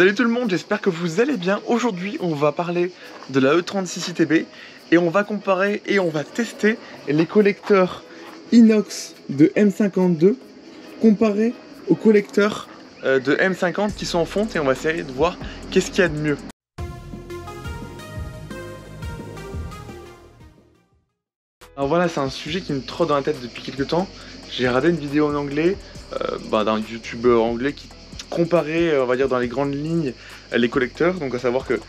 Salut tout le monde, j'espère que vous allez bien. Aujourd'hui on va parler de la E36 ITB et on va comparer et on va tester les collecteurs inox de M52 comparés aux collecteurs de M50 qui sont en fonte, et on va essayer de voir qu'est-ce qu'il y a de mieux. Alors voilà, c'est un sujet qui me trotte dans la tête depuis quelques temps. J'ai regardé une vidéo en anglais d'un youtubeur anglais qui comparait, on va dire dans les grandes lignes, les collecteurs. Donc à savoir que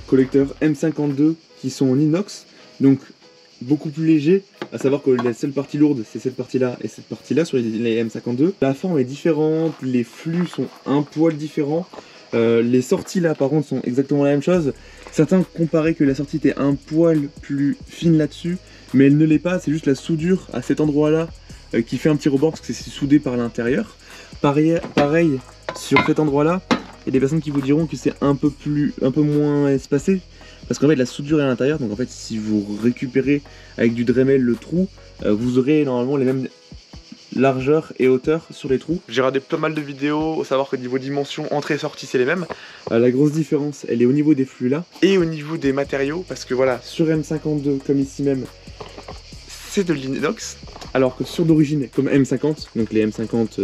collecteurs M52 qui sont en inox, donc beaucoup plus légers, à savoir que la seule partie lourde c'est cette partie là et cette partie là sur les M52. La forme est différente, les flux sont un poil différents, les sorties là par contre sont exactement la même chose. Certains comparaient que la sortie était un poil plus fine là-dessus, mais elle ne l'est pas, c'est juste la soudure à cet endroit là qui fait un petit rebord parce que c'est soudé par l'intérieur. Pareil sur cet endroit là, il y a des personnes qui vous diront que c'est un peu moins espacé, parce qu'en fait la soudure est à l'intérieur, donc en fait si vous récupérez avec du Dremel le trou, vous aurez normalement les mêmes largeurs et hauteurs sur les trous. J'ai regardé pas mal de vidéos, au savoir que niveau dimension, entrée et sortie c'est les mêmes. La grosse différence elle est au niveau des flux là, et au niveau des matériaux, parce que voilà, sur M52 comme ici même, c'est de l'inox, alors que sur d'origine comme M50, donc les M50,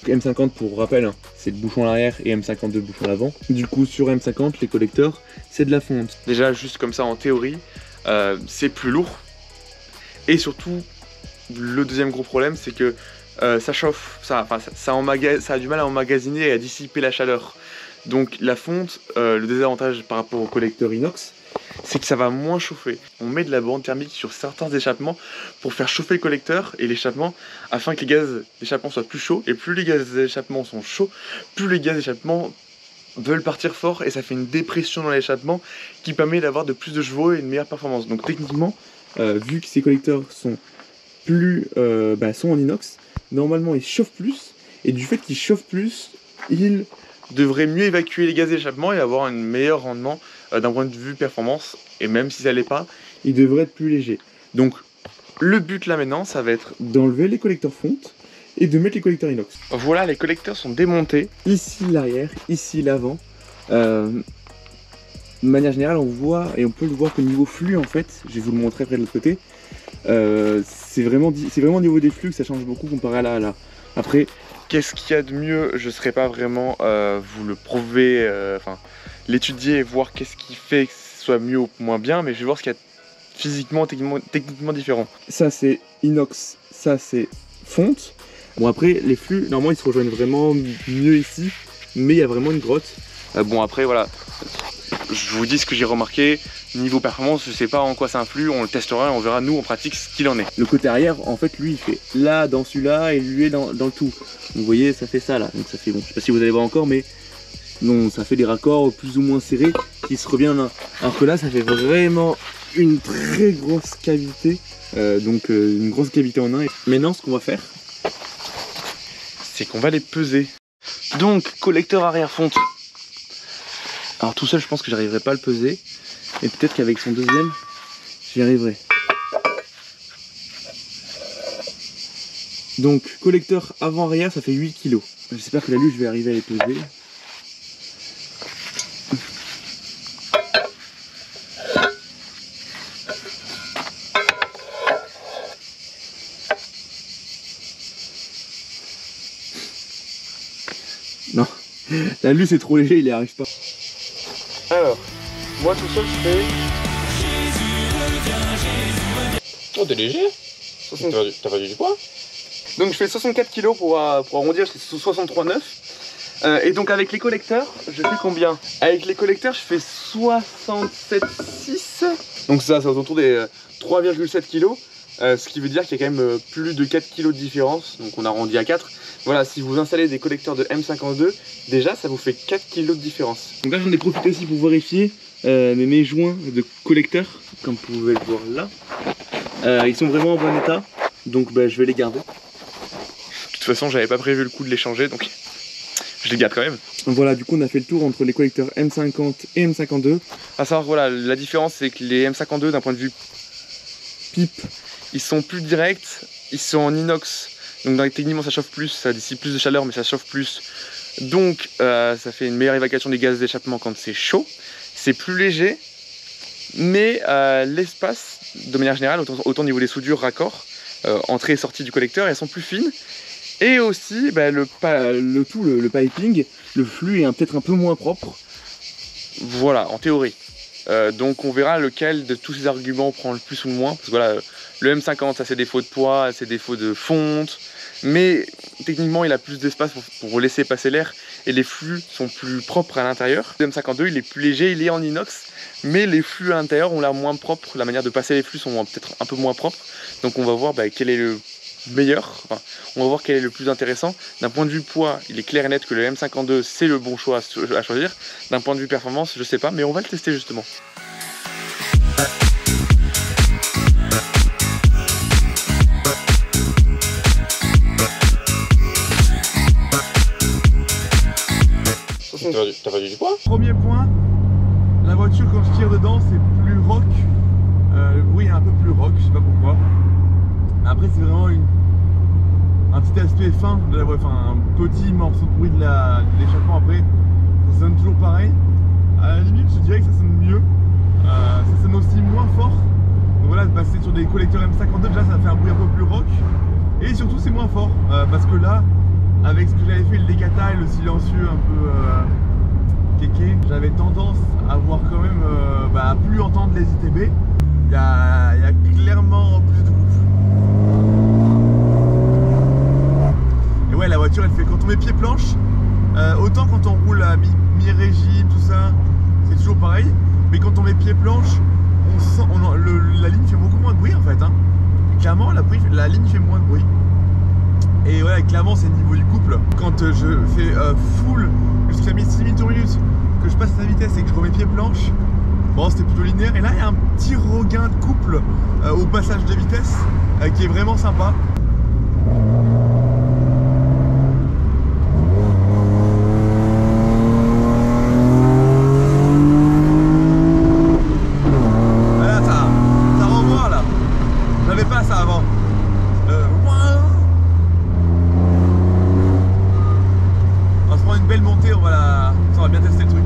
M50 pour rappel, hein, c'est le bouchon à l'arrière et M52 le bouchon à l'avant. Du coup sur M50 les collecteurs c'est de la fonte. Déjà juste comme ça en théorie, c'est plus lourd, et surtout le deuxième gros problème c'est que ça chauffe, ça a du mal à emmagasiner et à dissiper la chaleur. Donc la fonte, le désavantage par rapport au collecteur inox, c'est que ça va moins chauffer. On met de la bande thermique sur certains échappements pour faire chauffer le collecteur et l'échappement, afin que les gaz d'échappement soient plus chauds, et plus les gaz d'échappement sont chauds, plus les gaz d'échappement veulent partir fort, et ça fait une dépression dans l'échappement qui permet d'avoir de plus de chevaux et une meilleure performance. Donc techniquement, vu que ces collecteurs sont sont en inox, normalement ils chauffent plus, et du fait qu'ils chauffent plus, ils devraient mieux évacuer les gaz d'échappement et avoir un meilleur rendement d'un point de vue performance, et même si ça l'est pas, ils devraient être plus légers. Donc le but là maintenant ça va être d'enlever les collecteurs fonte et de mettre les collecteurs inox. Voilà, les collecteurs sont démontés. Ici l'arrière, ici l'avant. De manière générale on voit, et on peut le voir qu'au niveau flux en fait, je vais vous le montrer après de l'autre côté, c'est vraiment au niveau des flux que ça change beaucoup comparé à là. Après, qu'est-ce qu'il y a de mieux, je ne saurais pas vraiment vous le prouver, l'étudier et voir qu'est-ce qui fait que ce soit mieux ou moins bien, mais je vais voir ce qu'il y a physiquement, techniquement différent. Ça c'est inox, ça c'est fonte. Bon après les flux, normalement ils se rejoignent vraiment mieux ici, mais il y a vraiment une grotte. Bon après voilà, je vous dis ce que j'ai remarqué. Niveau performance, je sais pas en quoi ça influe, on le testera et on verra nous en pratique ce qu'il en est. Le côté arrière, en fait, lui il fait là dans celui-là et lui est dans le tout. Donc, vous voyez, ça fait ça là. Donc ça fait bon. Je sais pas si vous allez voir encore, mais non, ça fait des raccords plus ou moins serrés qui se reviennent là. Alors que là, ça fait vraiment une très grosse cavité, une grosse cavité en un. Maintenant, ce qu'on va faire, c'est qu'on va les peser. Donc, collecteur arrière fonte. Alors tout seul, je pense que j'arriverai pas à le peser. Et peut-être qu'avec son deuxième, j'y arriverai. Donc collecteur avant-arrière, ça fait 8 kg. J'espère que la luge, je vais arriver à les peser. Non, la luge c'est trop léger, il n'y arrive pas. Alors, moi tout seul je fais... Oh t'es léger. T'as pas du poids. Donc je fais 64 kg pour arrondir, je fais 63,9. Et donc avec les collecteurs, je fais combien? Avec les collecteurs je fais 67,6. Donc ça, c'est autour des 3,7 kg. Ce qui veut dire qu'il y a quand même plus de 4 kg de différence. Donc on arrondit à 4. Voilà, si vous installez des collecteurs de M52, déjà ça vous fait 4 kg de différence. Donc là j'en ai profité aussi pour vérifier mes joints de collecteurs, comme vous pouvez le voir là. Ils sont vraiment en bon état, donc je vais les garder. De toute façon j'avais pas prévu le coup de les changer, donc je les garde quand même. Voilà, du coup on a fait le tour entre les collecteurs M50 et M52. À savoir, voilà, la différence c'est que les M52 d'un point de vue pipe, ils sont plus directs, ils sont en inox. Donc techniquement ça chauffe plus, ça dissipe plus de chaleur, mais ça chauffe plus Donc ça fait une meilleure évacuation des gaz d'échappement quand c'est chaud. C'est plus léger, mais l'espace, de manière générale, autant au niveau des soudures, raccords, entrée et sortie du collecteur, elles sont plus fines. Et aussi le piping, le flux est peut-être un peu moins propre. Voilà, en théorie. Donc on verra lequel de tous ces arguments prend le plus ou le moins. Parce que voilà, le M50 a ses défauts de poids, a ses défauts de fonte, mais techniquement il a plus d'espace pour laisser passer l'air et les flux sont plus propres à l'intérieur. Le M52 il est plus léger, il est en inox, mais les flux à l'intérieur ont l'air moins propres, la manière de passer les flux sont peut-être un peu moins propres. Donc on va voir quel est le meilleur, enfin, on va voir quel est le plus intéressant. D'un point de vue poids, il est clair et net que le M52 c'est le bon choix à choisir. D'un point de vue performance, je sais pas, mais on va le tester justement. T'as perdu du poids? Premier point, la voiture quand je tire dedans c'est plus rock, le bruit est un peu plus rock, je sais pas pourquoi. Après c'est vraiment un petit aspect fin de la voiture, enfin un petit morceau de bruit de l'échappement. Après ça sonne toujours pareil, à la limite je dirais que ça sonne mieux, ça sonne aussi moins fort. Donc voilà, de passer sur des collecteurs M52 déjà ça fait un bruit un peu plus rock, et surtout c'est moins fort, parce que là avec ce que j'avais fait, le Decata et le silencieux un peu kéké, j'avais tendance à voir quand même à plus entendre les ITB. Il y a clairement plus de couple. Et ouais, la voiture elle fait, quand on met pied planche, autant quand on roule à mi-régime, tout ça, c'est toujours pareil, mais quand on met pied planche, on sent, la ligne fait beaucoup moins de bruit en fait, hein. Clairement la ligne fait moins de bruit. Et voilà, clairement c'est le niveau du couple. Quand je fais full jusqu'à 6 minutes que je passe la vitesse et que je remets pied planche, bon c'était plutôt linéaire. Et là il y a un petit regain de couple au passage de vitesse qui est vraiment sympa. Voilà, ça renvoie là. J'avais pas ça avant. Une belle montée, ça va bien tester le truc.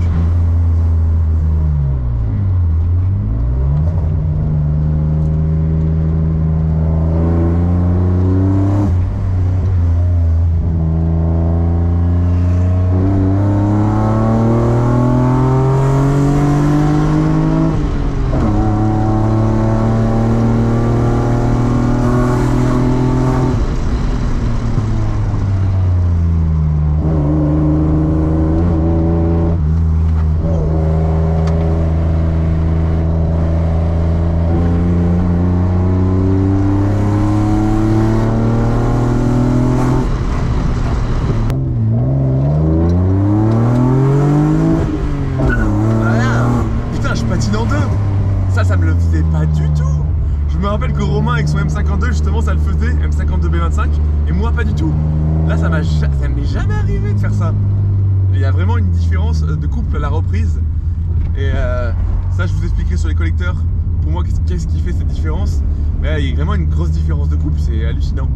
Ça me le faisait pas du tout. Je me rappelle que Romain avec son M52 justement ça le faisait, M52 B25, et moi pas du tout. Là ça m'est jamais arrivé de faire ça. Il y a vraiment une différence de couple à la reprise, et ça je vous expliquerai sur les collecteurs pour moi qu'est-ce qui fait cette différence. Mais là, il y a vraiment une grosse différence de couple, c'est hallucinant.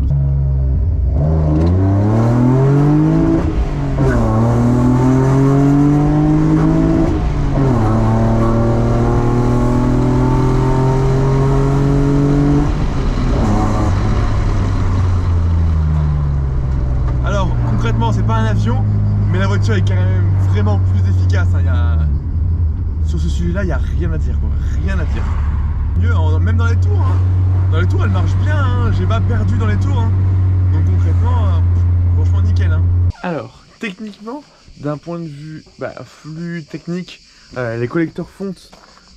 C'est pas un avion, mais la voiture est quand même vraiment plus efficace, hein. Sur ce sujet là il n'y a rien à dire, quoi. Rien à dire. Mieux, même dans les tours, hein. Dans les tours elle marche bien, hein. J'ai pas perdu dans les tours, hein. Donc concrètement franchement nickel, hein. Alors techniquement d'un point de vue flux technique, les collecteurs fonte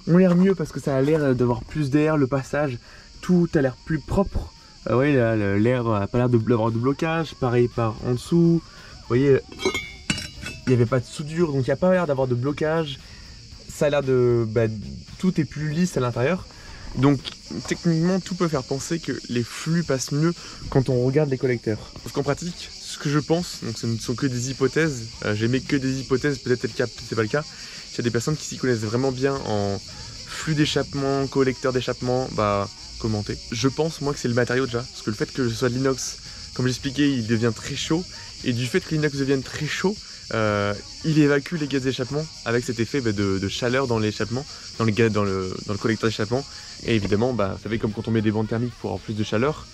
ont l'air mieux parce que ça a l'air d'avoir plus d'air, le passage, tout a l'air plus propre. Oui, l'air n'a pas l'air d'avoir de blocage, pareil par en dessous. Vous voyez, il n'y avait pas de soudure, donc il n'y a pas l'air d'avoir de blocage. Ça a l'air de... tout est plus lisse à l'intérieur. Donc techniquement, tout peut faire penser que les flux passent mieux quand on regarde les collecteurs. Parce qu'en pratique, ce que je pense, donc ce ne sont que des hypothèses, j'aimais que des hypothèses, peut-être c'est le cas, peut-être c'est pas le cas. Il y a des personnes qui s'y connaissent vraiment bien en flux d'échappement, collecteur d'échappement, commenter. Je pense moi que c'est le matériau déjà, parce que le fait que ce soit de l'inox, comme j'expliquais, il devient très chaud, et du fait que l'inox devienne très chaud, il évacue les gaz d'échappement avec cet effet de chaleur dans l'échappement, dans le collecteur d'échappement. Et évidemment, vous savez, comme quand on met des bandes thermiques pour avoir plus de chaleur,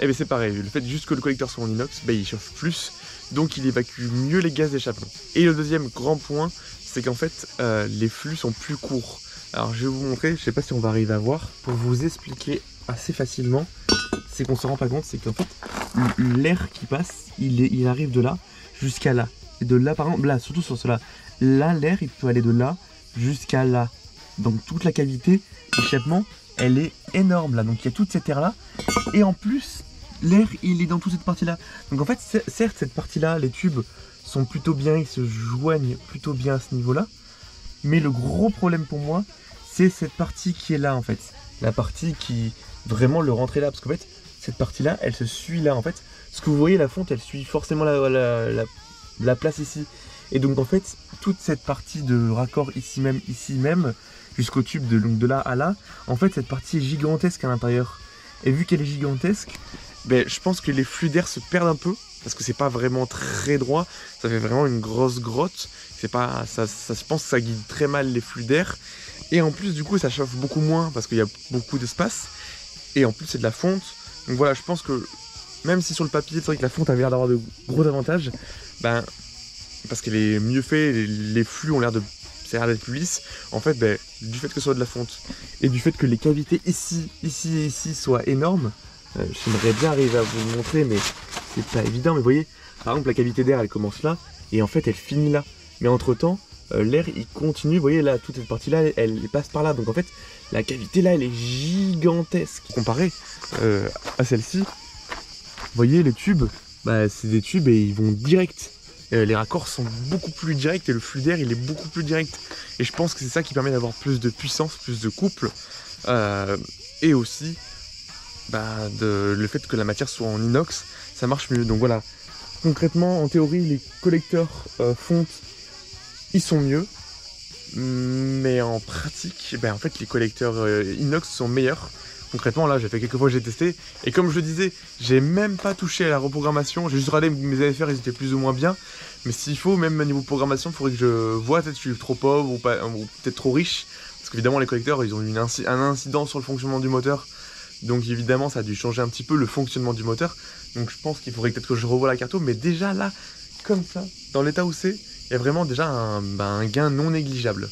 et c'est pareil, le fait juste que le collecteur soit en inox, il chauffe plus, donc il évacue mieux les gaz d'échappement. Et le deuxième grand point, c'est qu'en fait, les flux sont plus courts. Alors je vais vous montrer, je sais pas si on va arriver à voir, pour vous expliquer assez facilement, c'est qu'on se rend pas compte, c'est qu'en fait, l'air qui passe, il arrive de là jusqu'à là. Et de là, par exemple, là, surtout sur cela, là, l'air, il peut aller de là jusqu'à là. Donc toute la cavité d'échappement, elle est énorme là. Donc il y a toute cette air-là. Et en plus, l'air, il est dans toute cette partie-là. Donc en fait, certes, cette partie-là, les tubes sont plutôt bien, ils se joignent plutôt bien à ce niveau-là. Mais le gros problème pour moi, c'est cette partie qui est là en fait. La partie qui, vraiment, le rentrer là. Parce qu'en fait, cette partie-là, elle se suit là en fait. Ce que vous voyez, la fonte, elle suit forcément la place ici. Et donc en fait, toute cette partie de raccord ici même, jusqu'au tube de là à là, en fait cette partie est gigantesque à l'intérieur. Et vu qu'elle est gigantesque, je pense que les flux d'air se perdent un peu, parce que c'est pas vraiment très droit, ça fait vraiment une grosse grotte, c'est pas, je pense que ça guide très mal les flux d'air. Et en plus du coup ça chauffe beaucoup moins, parce qu'il y a beaucoup d'espace, et en plus c'est de la fonte. Donc voilà, je pense que même si sur le papier c'est vrai que la fonte avait l'air d'avoir de gros avantages, parce qu'elle est mieux faite, les flux ont l'air d'être plus lisses, en fait, du fait que ce soit de la fonte, et du fait que les cavités ici et ici soient énormes, j'aimerais bien arriver à vous le montrer, mais c'est pas évident, mais vous voyez, par exemple la cavité d'air elle commence là, et en fait elle finit là, mais entre temps, l'air il continue, vous voyez là, toute cette partie là, elle passe par là, donc en fait, la cavité là elle est gigantesque, comparée à celle-ci. Vous voyez les tubes, c'est des tubes et ils vont direct. Les raccords sont beaucoup plus directs et le flux d'air il est beaucoup plus direct. Et je pense que c'est ça qui permet d'avoir plus de puissance, plus de couple. Et aussi le fait que la matière soit en inox, ça marche mieux. Donc voilà, concrètement en théorie les collecteurs fonte, ils sont mieux. Mais en pratique, en fait les collecteurs inox sont meilleurs. Concrètement là j'ai fait quelques fois, j'ai testé, et comme je le disais, j'ai même pas touché à la reprogrammation, j'ai juste regardé mes AFR, ils étaient plus ou moins bien, mais s'il faut, même au niveau programmation, il faudrait que je vois, peut-être que je suis trop pauvre ou peut-être trop riche, parce qu'évidemment les collecteurs ils ont eu un incident sur le fonctionnement du moteur, donc évidemment ça a dû changer un petit peu le fonctionnement du moteur, donc je pense qu'il faudrait peut-être que je revoie la carto, mais déjà là, comme ça, dans l'état où c'est, il y a vraiment déjà un gain non négligeable.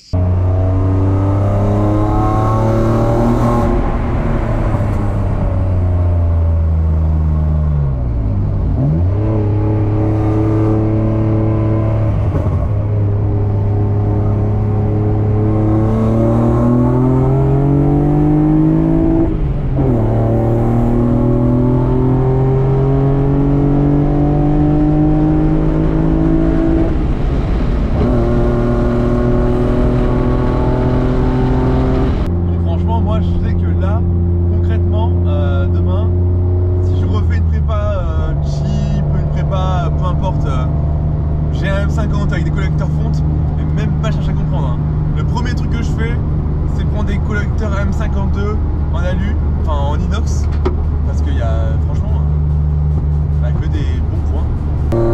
Avec des collecteurs fonte, mais même pas chercher à comprendre. Hein. Le premier truc que je fais, c'est prendre des collecteurs M52 en alu, enfin en inox, parce qu'il y a franchement que des bons points.